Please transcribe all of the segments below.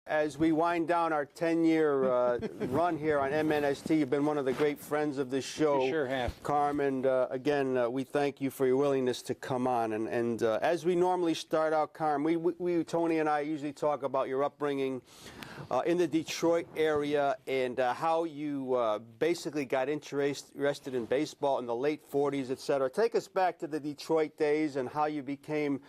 as we wind down our 10-year run here on MNST, you've been one of the great friends of this show. You sure have. Carmen, again, we thank you for your willingness to come on. And as we normally start out, Carmen, we, Tony and I usually talk about your upbringing in the Detroit area and how you basically got interested in baseball in the late 40s, etc. Take us back to the Detroit days and how you became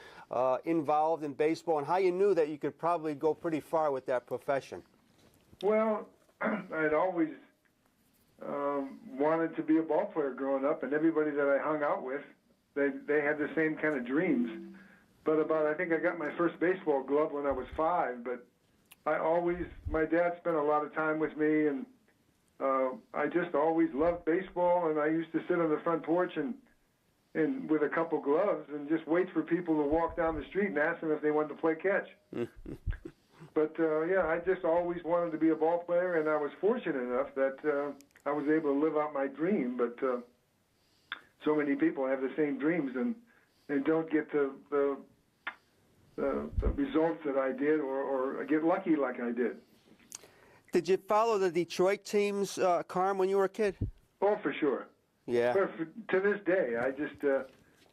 involved in baseball and how you knew that you could probably go pretty far with that profession. Well, I'd always wanted to be a ball player growing up, and everybody that I hung out with, they had the same kind of dreams. But I think I got my first baseball glove when I was 5, but my dad spent a lot of time with me, and I just always loved baseball, and I used to sit on the front porch and with a couple gloves and just wait for people to walk down the street and ask them if they wanted to play catch. But, yeah, I just always wanted to be a ball player, and I was fortunate enough that I was able to live out my dream. But so many people have the same dreams and don't get the results that I did or get lucky like I did. Did you follow the Detroit teams, Carm, when you were a kid? Oh, for sure. Yeah. But to this day,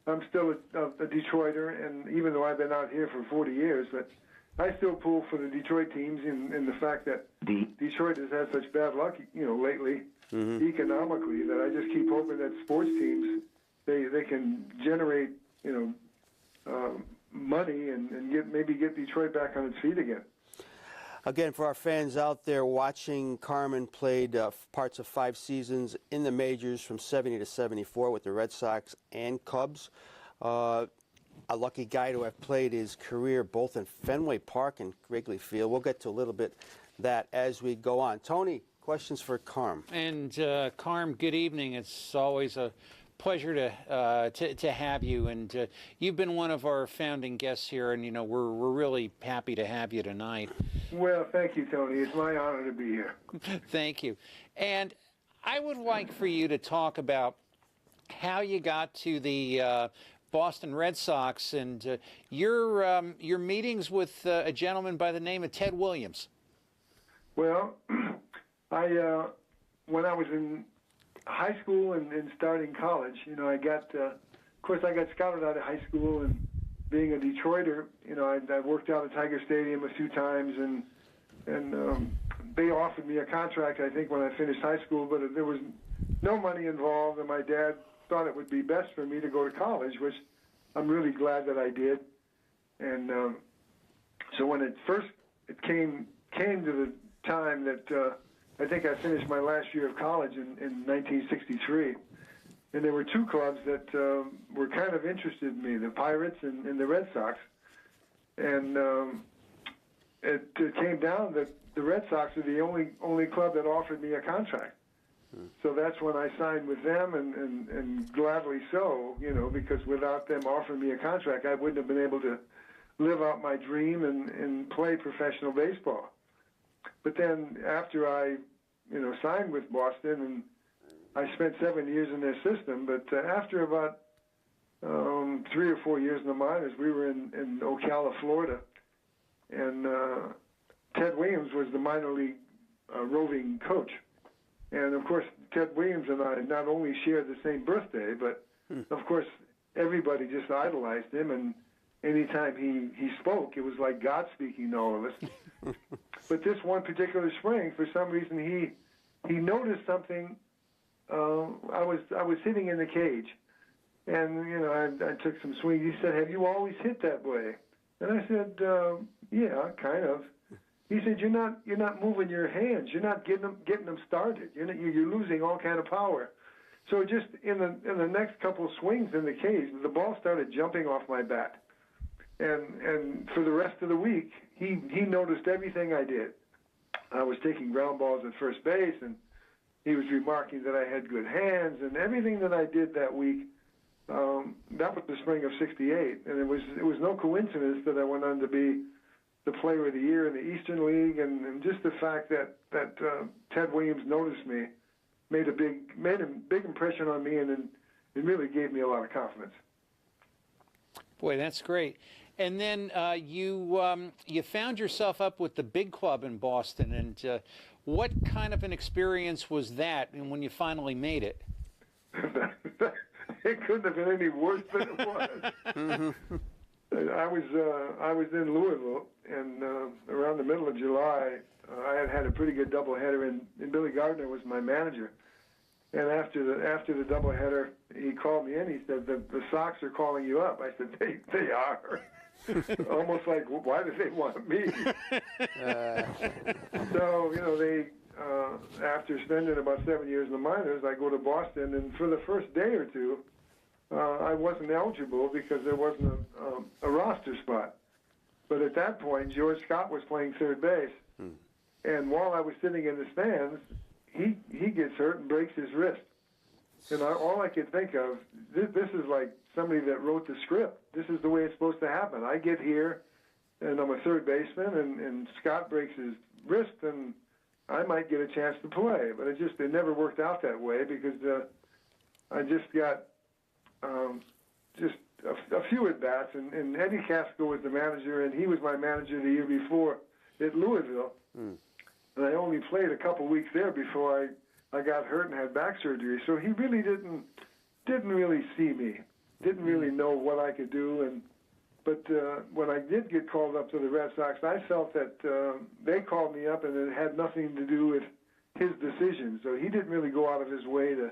I'm still a Detroiter, and even though I've been out here for 40 years, but I still pull for the Detroit teams in the fact that Detroit has had such bad luck, lately, economically, that I just keep hoping that sports teams, they can generate, money and maybe get Detroit back on its feet again. Again, for our fans out there watching, Carmen played parts of 5 seasons in the majors from 70 to 74 with the Red Sox and Cubs. A lucky guy to have played his career both in Fenway Park and Wrigley Field. We'll get to a little bit that as we go on. Tony, questions for Carm. And Carm, good evening. It's always a pleasure to have you, and you've been one of our founding guests here, and we're really happy to have you tonight. Well, thank you, Tony. It's my honor to be here. Thank you. And I would like for you to talk about how you got to the Boston Red Sox and your meetings with a gentleman by the name of Ted Williams. Well, when I was in high school and starting college, I got, of course, I got scouted out of high school, and being a Detroiter, I worked out at Tiger Stadium a few times, and they offered me a contract, I think, when I finished high school, but there was no money involved, and my dad thought it would be best for me to go to college, which I'm really glad that I did. And so when it came to the time that I think I finished my last year of college in 1963, and there were 2 clubs that were kind of interested in me, the Pirates and the Red Sox. And it came down that the Red Sox were the only club that offered me a contract. So that's when I signed with them, and gladly so, because without them offering me a contract, I wouldn't have been able to live out my dream and play professional baseball. But then after I, signed with Boston, and I spent 7 years in their system, but after about 3 or 4 years in the minors, we were in Ocala, Florida, and Ted Williams was the minor league roving coach. And, of course, Ted Williams and I not only shared the same birthday, but, of course, everybody just idolized him, and anytime he spoke, it was like God speaking to all of us. But this one particular spring, for some reason, he noticed something. I was sitting in the cage, and I took some swings. He said, "Have you always hit that way?" And I said, "Yeah, kind of." He said, "You're not moving your hands. You're not getting them started. You're losing all kind of power." So just in the next couple of swings in the cage, the ball started jumping off my bat. And for the rest of the week, he noticed everything I did. I was taking ground balls at first base, and he was remarking that I had good hands, and everything that I did that week. That was the spring of '68, and it was no coincidence that I went on to be the Player of the Year in the Eastern League, and just the fact that Ted Williams noticed me made a big impression on me, and it really gave me a lot of confidence. Boy, that's great. And then you found yourself up with the big club in Boston. And what kind of an experience was that? And when you finally made it? It couldn't have been any worse than it was. I was in Louisville, and around the middle of July, I had a pretty good doubleheader, and Billy Gardner was my manager. And after the doubleheader, he called me in. He said, the Sox are calling you up. I said, they are. Almost like, why do they want me? So, they after spending about 7 years in the minors, I go to Boston, and for the first day or two, I wasn't eligible because there wasn't a roster spot. But at that point, George Scott was playing third base, and while I was sitting in the stands, he gets hurt and breaks his wrist. And all I could think of, this is like somebody that wrote the script. This is the way it's supposed to happen. I get here, and I'm a third baseman, and Scott breaks his wrist, and I might get a chance to play. But it never worked out that way because I just got just a few at-bats, and Eddie Casco was the manager, and he was my manager the year before at Louisville. And I only played a couple weeks there before I got hurt and had back surgery. So he really didn't really see me, didn't really know what I could do. But when I did get called up to the Red Sox, I felt that they called me up, and it had nothing to do with his decision. So he didn't really go out of his way to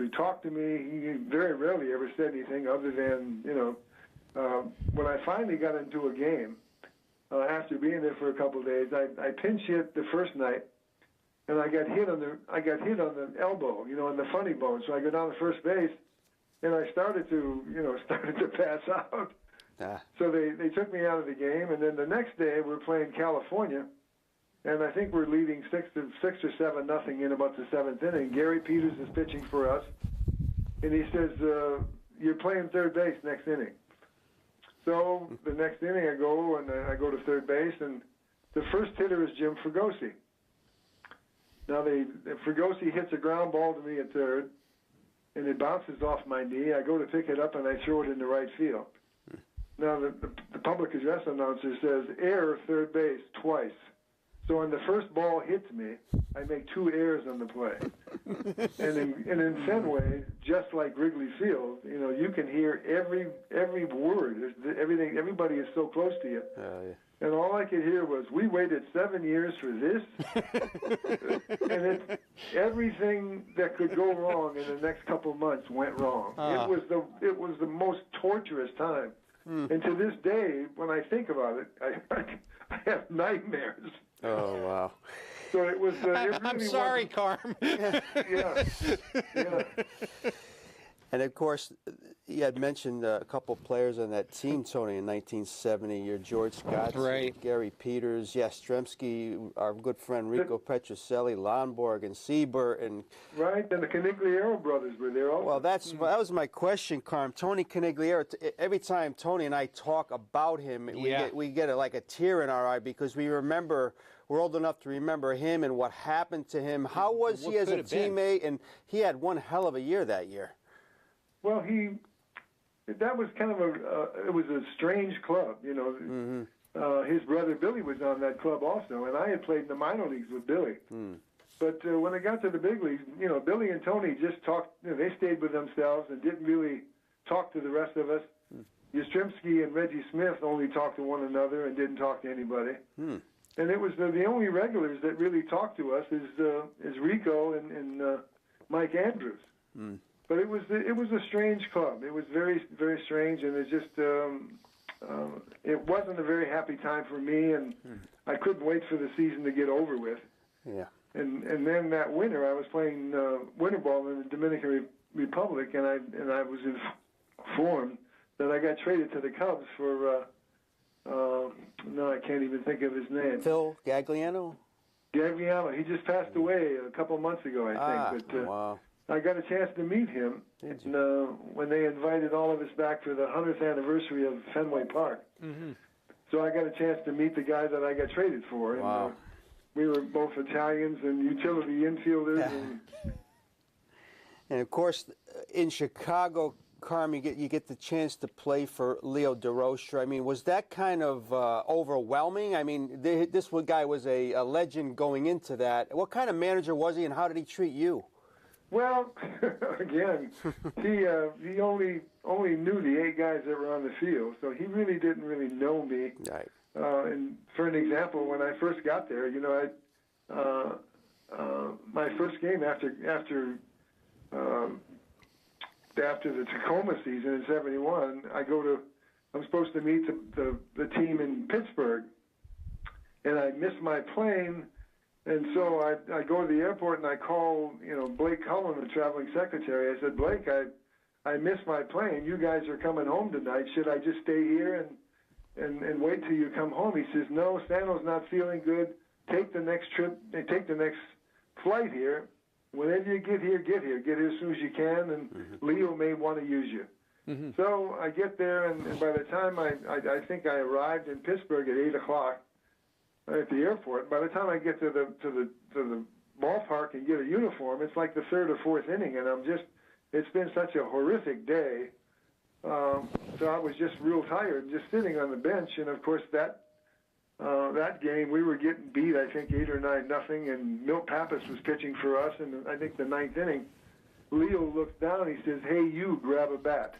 talk to me. He very rarely ever said anything other than, when I finally got into a game, after being there for a couple of days, I pinch hit the first night, and I got hit on the elbow, on the funny bone. So I go down to first base, and I started to pass out. So they took me out of the game, and then the next day we're playing California, and I think we're leading 6 or 7-0 in about the seventh inning. Gary Peters is pitching for us, and he says, "You're playing third base next inning." So the next inning I go to third base, and the first hitter is Jim Fregosi. Now Fregosi hits a ground ball to me at third, and it bounces off my knee. I go to pick it up, and I throw it into right field. Now the public address announcer says, "Error third base twice." So when the first ball hits me, I make 2 errors on the play. and in Fenway, just like Wrigley Field, you can hear every word. Everything. Everybody is so close to you. Yeah. And all I could hear was, "We waited 7 years for this." And everything that could go wrong in the next couple of months went wrong. It was the most torturous time. And to this day, when I think about it, I have nightmares. Oh, wow. So it was. I'm sorry, Carm. Yeah. And of course, you had mentioned a couple players on that team, Tony, in 1970. You're George Scott, right. Gary Peters, Yastrzemski, our good friend Rico Petrocelli, Lonborg, and Siebert, and right. And the Conigliaro brothers were there also. Well, that was my question, Carm. Tony Conigliaro. Every time Tony and I talk about him, we get like a tear in our eye because we remember. We're old enough to remember him and what happened to him. How was he as a teammate? And he had one hell of a year that year. Well, that was kind of it was a strange club, His brother Billy was on that club also, and I had played in the minor leagues with Billy. But when it got to the big leagues, Billy and Tony just talked, they stayed with themselves and didn't really talk to the rest of us. Yastrzemski and Reggie Smith only talked to one another and didn't talk to anybody. And it was the only regulars that really talked to us is Rico and Mike Andrews. But it was a strange club. It was very, very strange, and it just it wasn't a very happy time for me, and I couldn't wait for the season to get over with. Yeah. And then that winter, I was playing winter ball in the Dominican Republic, and I was informed that I got traded to the Cubs for no, I can't even think of his name. Phil Gagliano? Gagliano. He just passed away a couple months ago, I think. But wow. I got a chance to meet him when they invited all of us back for the 100th anniversary of Fenway Park. So I got a chance to meet the guy that I got traded for. Wow. And, we were both Italians and utility infielders. And of course, in Chicago, Carmen, you get the chance to play for Leo Durocher. I mean, was that kind of overwhelming? I mean, this one guy was a legend going into that. What kind of manager was he, and how did he treat you? Well, again, he only knew the 8 guys that were on the field, so he really didn't really know me. Right. And for an example, when I first got there, you know, my first game after the Tacoma season in '71, I'm supposed to meet the team in Pittsburgh, and I missed my plane, and so I go to the airport and I call, you know, Blake Cullen, the traveling secretary. I said, Blake, I missed my plane. You guys are coming home tonight. Should I just stay here and wait till you come home? He says, no, Sano's not feeling good. Take the next trip. Take the next flight here. Whenever you get here as soon as you can, and Leo may want to use you. So I get there, and by the time I think I arrived in Pittsburgh at 8 o'clock at the airport. By the time I get to the ballpark and get a uniform, it's like the 3rd or 4th inning, and it's been such a horrific day. So I was just real tired, just sitting on the bench, and of course that game we were getting beat, I think 8 or 9-0, and Milt Pappas was pitching for us, and I think the 9th inning, Leo looks down, he says, "Hey, you, grab a bat."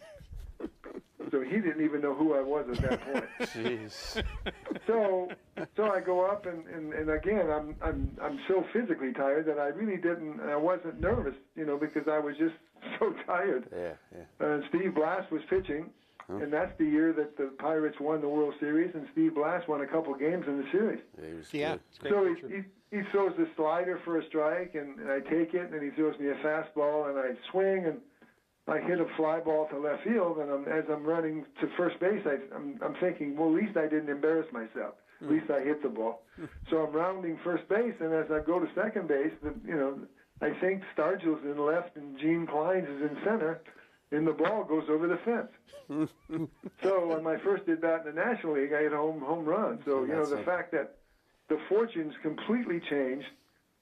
So he didn't even know who I was at that point. Jeez. So I go up, and again, I'm so physically tired that I wasn't nervous, you know, because I was just so tired. Yeah. Steve Blass was pitching, and that's the year that the Pirates won the World Series, and Steve Blass won a couple games in the series. Yeah, So he throws the slider for a strike, and I take it, and he throws me a fastball, and I swing, and I hit a fly ball to left field, and as I'm running to first base, I'm thinking, well, at least I didn't embarrass myself. At least I hit the ball. So I'm rounding first base, and as I go to second base, I think Stargill's in left and Gene Klein's is in center, and the ball goes over the fence. So on my first at-bat in the National League, I hit a home run. So, you know, the fact that the fortunes completely changed,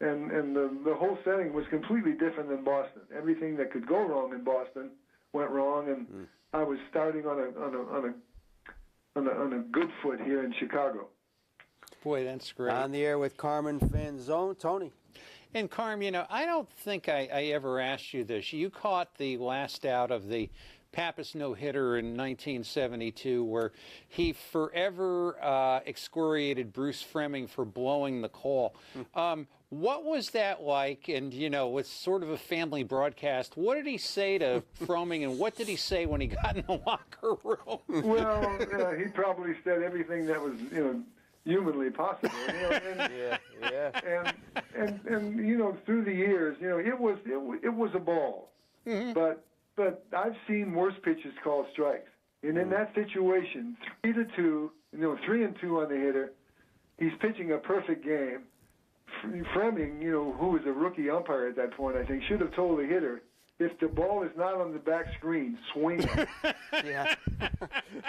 and the whole setting was completely different than Boston. Everything that could go wrong in Boston went wrong, and I was starting on a good foot here in Chicago. Boy, that's great. On the air with Carmen Fanzone, Tony. And Carm, you know, I don't think I ever asked you this. You caught the last out of the Pappas no-hitter in 1972, where he forever excoriated Bruce Froemming for blowing the call. What was that like? And, you know, with sort of a family broadcast, what did he say to Froemming, and what did he say when he got in the locker room? Well, he probably said everything that was, you know, humanly possible. You know, and you know, through the years, you know, it was a ball, but I've seen worse pitches called strikes. And in that situation, 3-2, you know, 3-2 on the hitter, he's pitching a perfect game. Froemming, you know, who was a rookie umpire at that point, I think, should have told the hitter, if the ball is not on the back screen, swing it.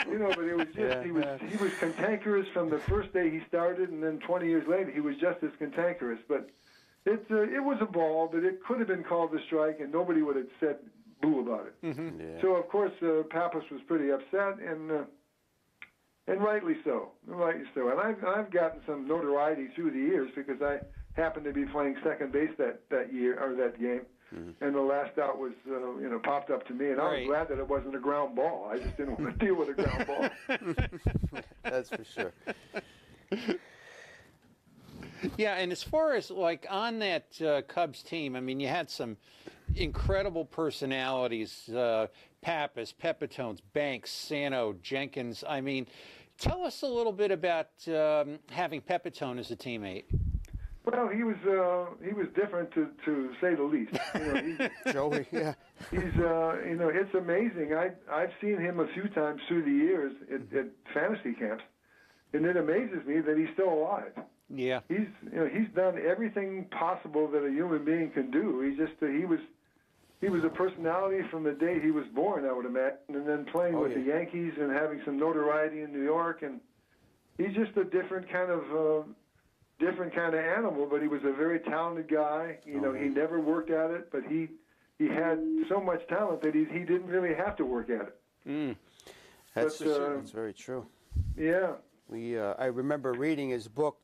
You know, but it was just he was cantankerous from the first day he started, and then 20 years later he was just as cantankerous. But it was a ball, but it could have been called a strike, and nobody would have said boo about it. So of course Pappas was pretty upset, and rightly so. And I've gotten some notoriety through the years because I happened to be playing second base that year or that game. And the last out was, you know, popped up to me, and I was glad that it wasn't a ground ball. I just didn't want to deal with a ground ball. That's for sure. Yeah, and as far as, like, on that Cubs team, I mean, you had some incredible personalities, Pappas, Pepitones, Banks, Sano, Jenkins. I mean, tell us a little bit about having Pepitone as a teammate. Well, he was different to say the least. You know, Joey, yeah. He's you know, it's amazing. I've seen him a few times through the years at fantasy camps, and it amazes me that he's still alive. Yeah. He's done everything possible that a human being can do. He was a personality from the day he was born, I would imagine, and then playing with the Yankees and having some notoriety in New York, and he's just a different kind of animal, but he was a very talented guy. You know, he never worked at it, but he he had so much talent that he didn't really have to work at it. That's very true. Yeah. I remember reading his book,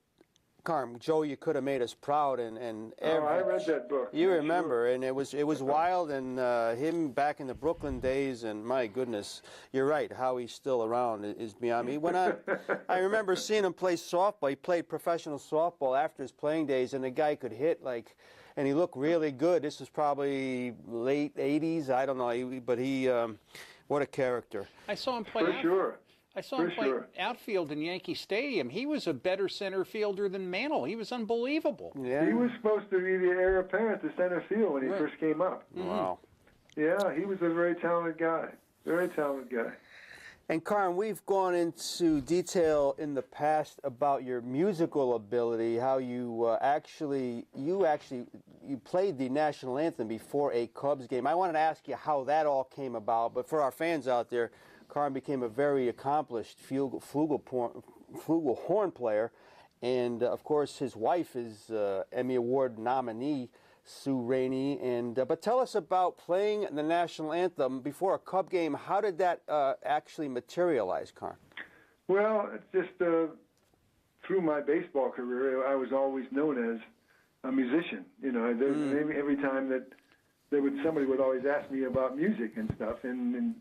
Carm, Joe, You Could Have Made Us Proud, and I read that book. You remember, and it was wild, and him back in the Brooklyn days, and my goodness, you're right, how he's still around is beyond me. I remember seeing him play softball. He played professional softball after his playing days, and the guy could hit and he looked really good. This was probably late 80s, I don't know, but what a character. I saw him play. For sure. I saw him play outfield in Yankee Stadium. He was a better center fielder than Mantle. He was unbelievable. Yeah. He was supposed to be the heir apparent to center field when he first came up. Wow. Yeah, he was a very talented guy. Very talented guy. And Carm, we've gone into detail in the past about your musical ability, how you played the national anthem before a Cubs game. I wanted to ask you how that all came about, but for our fans out there, Carm became a very accomplished flugelhorn player, and of course his wife is Emmy Award nominee Sue Rainey. But tell us about playing the national anthem before a Cub game. How did that actually materialize, Carm? Well, it's just through my baseball career, I was always known as a musician. You know, every time that somebody would always ask me about music and stuff, and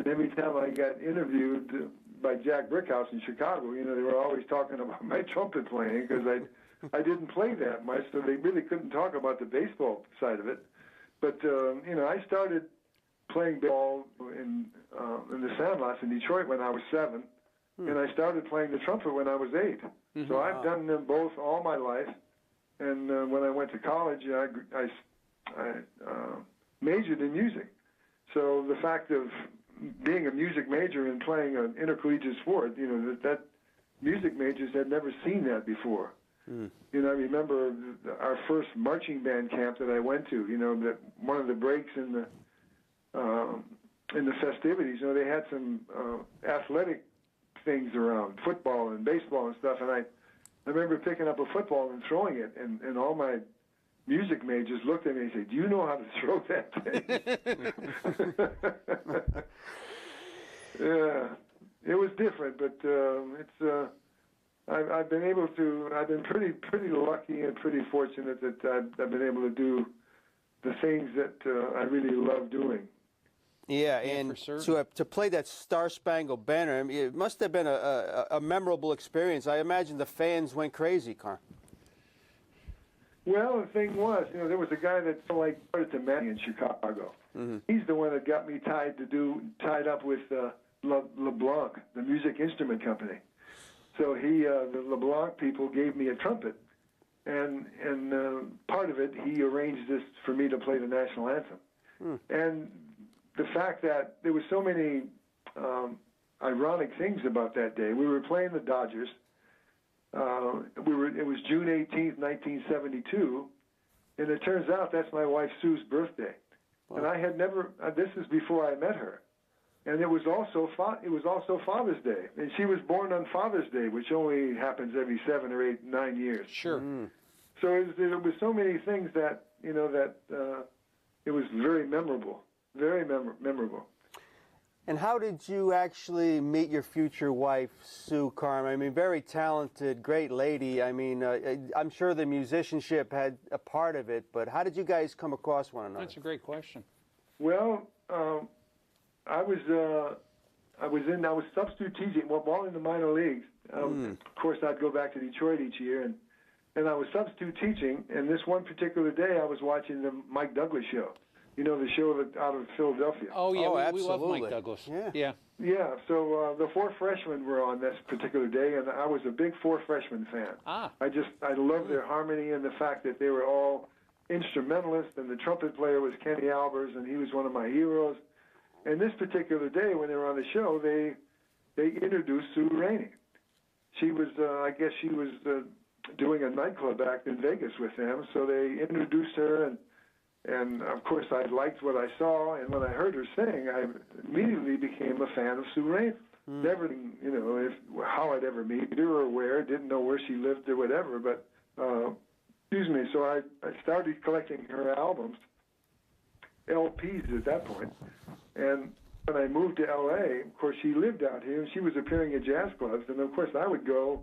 every time I got interviewed by Jack Brickhouse in Chicago, you know, they were always talking about my trumpet playing because I didn't play that much, so they really couldn't talk about the baseball side of it. But you know, I started playing baseball in the Sandlots in Detroit when I was 7, and I started playing the trumpet when I was 8. So I've done them both all my life. And when I went to college, I majored in music. So the fact of being a music major and playing an intercollegiate sport, you know, that music majors had never seen that before. You know, I remember our first marching band camp that I went to. You know, that one of the breaks in the festivities, you know, they had some athletic things around, football and baseball and stuff, and I remember picking up a football and throwing it, and all my music majors looked at me and said, "Do you know how to throw that thing?" Yeah, it was different, but I've been pretty lucky and pretty fortunate that I've been able to do the things that I really love doing. Yeah, and to play that Star Spangled Banner, I mean, it must have been a memorable experience. I imagine the fans went crazy, Carm. Well, the thing was, you know, there was a guy that started to manage in Chicago. He's the one that got me tied up with LeBlanc, the music instrument company. So the LeBlanc people gave me a trumpet, and part of it, he arranged this for me to play the national anthem. And the fact that there were so many ironic things about that day. We were playing the Dodgers. It was June 18th, 1972, and it turns out that's my wife Sue's birthday. Wow. And I had never. This is before I met her, and it was also Father's Day, and she was born on Father's Day, which only happens every 7 or 8, 9 years. Sure. So it was so many things that it was very memorable, very memorable. And how did you actually meet your future wife, Sue, Carm? I mean, very talented, great lady. I mean, I'm sure the musicianship had a part of it, but how did you guys come across one another? That's a great question. Well, I was substitute teaching while in the minor leagues. Of course, I'd go back to Detroit each year, and I was substitute teaching. And this one particular day, I was watching the Mike Douglas show. You know, the show out of Philadelphia. Oh, yeah, we love absolutely. Mike Douglas. Yeah. Yeah, so the 4 freshmen were on this particular day, and I was a big 4 freshman fan. I loved their harmony and the fact that they were all instrumentalists, and the trumpet player was Kenny Albers, and he was one of my heroes. And this particular day, when they were on the show, they introduced Sue Rainey. She was, I guess she was doing a nightclub act in Vegas with them, so they introduced her, and of course, I liked what I saw, and when I heard her sing, I immediately became a fan of Sue Rainey. Never, you know, how I'd ever meet her or where, didn't know where she lived or whatever, but, so I started collecting her albums, LPs at that point. And when I moved to L.A., of course, she lived out here, and she was appearing at jazz clubs. And, of course, I would go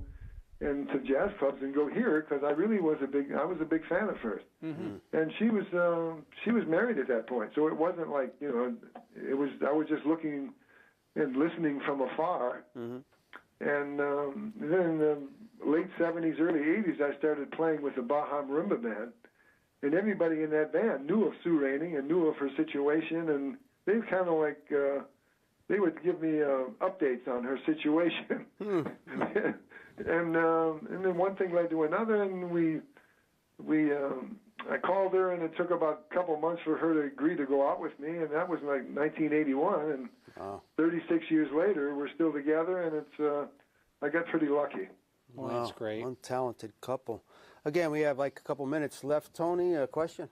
into jazz clubs and go hear her because I was a big fan of hers. Mm-hmm. And she was married at that point. So it wasn't like, I was just looking and listening from afar. Mm-hmm. And then in the late 70s, early 80s, I started playing with the Baja Marimba Band. And everybody in that band knew of Sue Raining and knew of her situation. And they kind of like, they would give me updates on her situation. And then one thing led to another, and I called her, and it took about a couple months for her to agree to go out with me, and that was like 1981, and 36 years later, we're still together, and I got pretty lucky. Well, that's great. One talented couple. Again, we have like a couple minutes left. Tony, a question?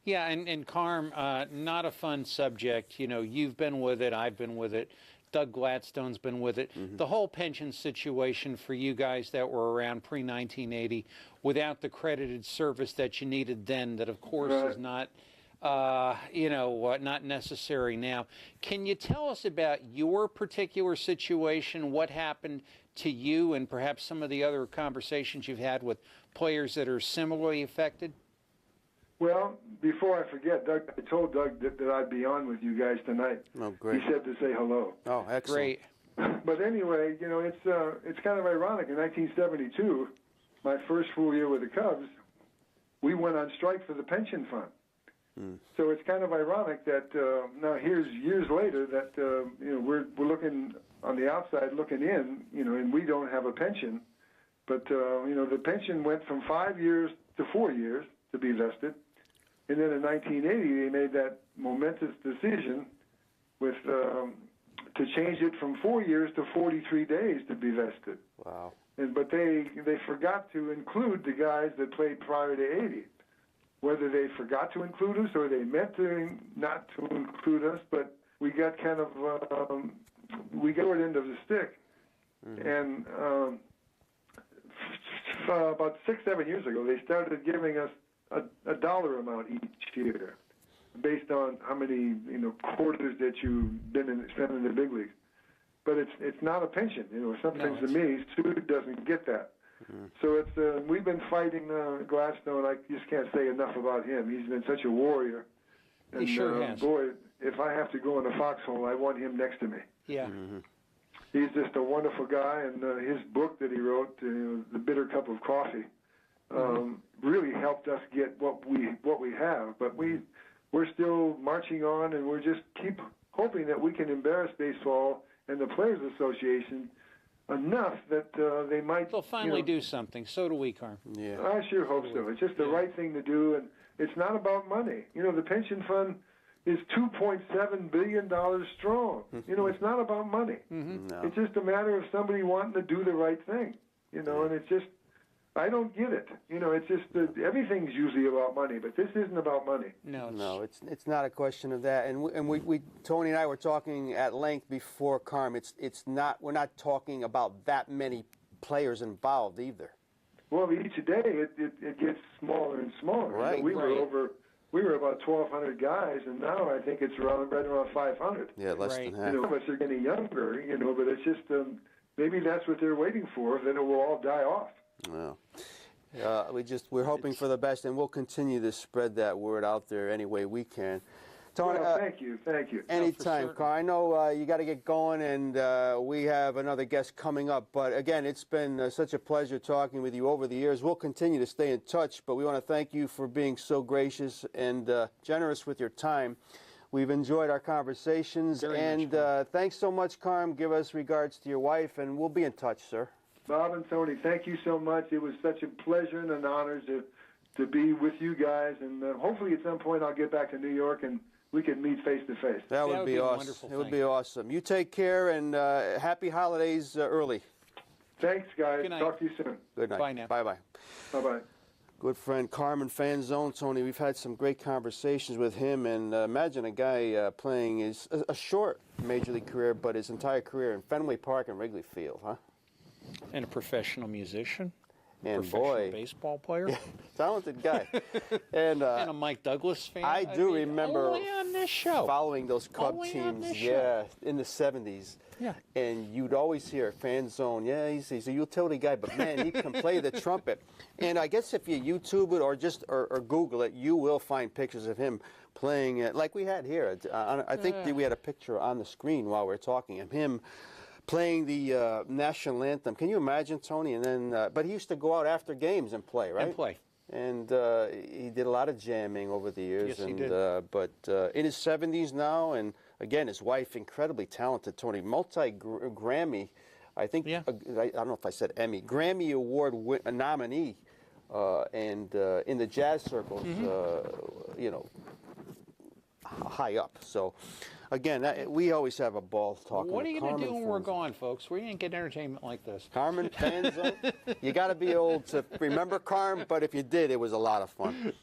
Yeah, and Carm, not a fun subject. You've been with it, I've been with it. Doug Gladstone's been with it. Mm-hmm. The whole pension situation for you guys that were around pre-1980 without the credited service that you needed then, that of course is not, not necessary now. Can you tell us about your particular situation, what happened to you, and perhaps some of the other conversations you've had with players that are similarly affected? Well, before I forget, Doug, I told Doug that I'd be on with you guys tonight. Oh, great. He said to say hello. Oh, excellent. Great. But anyway, it's kind of ironic. In 1972, my first full year with the Cubs, we went on strike for the pension fund. So it's kind of ironic that now here's years later that we're looking on the outside, looking in, and we don't have a pension. But the pension went from 5 years to 4 years to be vested. And then in 1980, they made that momentous decision to change it from 4 years to 43 days to be vested. Wow. But they forgot to include the guys that played prior to 80. Whether they forgot to include us or they meant to not to include us, but we got kind of we got short end of the stick. Mm-hmm. And about 6-7 years ago, they started giving us a dollar amount each year, based on how many quarters that you've been spent in the big leagues. But it's not a pension. Sometimes to me, Sue doesn't get that. Mm-hmm. So it's we've been fighting Gladstone. I just can't say enough about him. He's been such a warrior. And, he sure has. Boy, if I have to go in the foxhole, I want him next to me. Yeah. Mm-hmm. He's just a wonderful guy, and his book that he wrote, The Bitter Cup of Coffee, really helped us get what we have. But we're still marching on, and we're just keep hoping that we can embarrass baseball and the Players Association enough that they might. They'll finally do something. So do we, Carm. Yeah. I sure hope so. It's just the right thing to do, and it's not about money. The pension fund is $2.7 billion strong. It's not about money. Mm-hmm. No. It's just a matter of somebody wanting to do the right thing. And it's just, I don't get it. It's just everything's usually about money, but this isn't about money. No, it's not a question of that. And we Tony and I were talking at length before, Carm. We're not talking about that many players involved either. Well, each day it gets smaller and smaller. Right. We were about 1,200 guys, and now I think it's right around 500. Yeah, less than half. Of us are getting younger, but it's just maybe that's what they're waiting for, that it will all die off. Well, we're hoping for the best, and we'll continue to spread that word out there any way we can. Tony, thank you. Anytime, no, Carl. I know you got to get going, and we have another guest coming up. But again, it's been such a pleasure talking with you over the years. We'll continue to stay in touch, but we want to thank you for being so gracious and generous with your time. We've enjoyed our conversations, thanks so much, Carm. Give us regards to your wife, and we'll be in touch, sir. Bob and Tony, thank you so much. It was such a pleasure and an honor to be with you guys, and hopefully at some point I'll get back to New York and we can meet face to face. That would be awesome. It would be awesome. You take care, and happy holidays early. Thanks, guys. Good night. Talk to you soon. Good night. Bye now. Bye-bye. Bye-bye. Good friend Carmen Fanzone, Tony. We've had some great conversations with him, and imagine a guy playing a short major league career, but his entire career in Fenway Park and Wrigley Field, huh? And a professional musician. And Professional boy, baseball player. talented guy. And And a Mike Douglas fan. I do remember only on this show. following those Cub Only on teams, this yeah, in the 70s. Yeah. And you'd always hear Fanzone, yeah, he's a utility guy, but man, he can play the trumpet. And I guess if you YouTube it or just or Google it, you will find pictures of him playing it like we had here. I think we had a picture on the screen while we were talking of him playing the national anthem. Can you imagine, Tony? And then, but he used to go out after games and play, right? And play. And he did a lot of jamming over the years. Yes, he and, did. But in his 70s now, and again, his wife, incredibly talented, Tony, multi-Grammy, I think, Yeah. I don't know if I said Emmy, Grammy Award nominee, and in the jazz circles, you know, high up. So, again, we always have a ball talking. What are you going to do when we're Fanzone. gone, folks? We ain't get entertainment like this. Carmen Fanzone. You got to be old to remember Carm, but if you did, it was a lot of fun.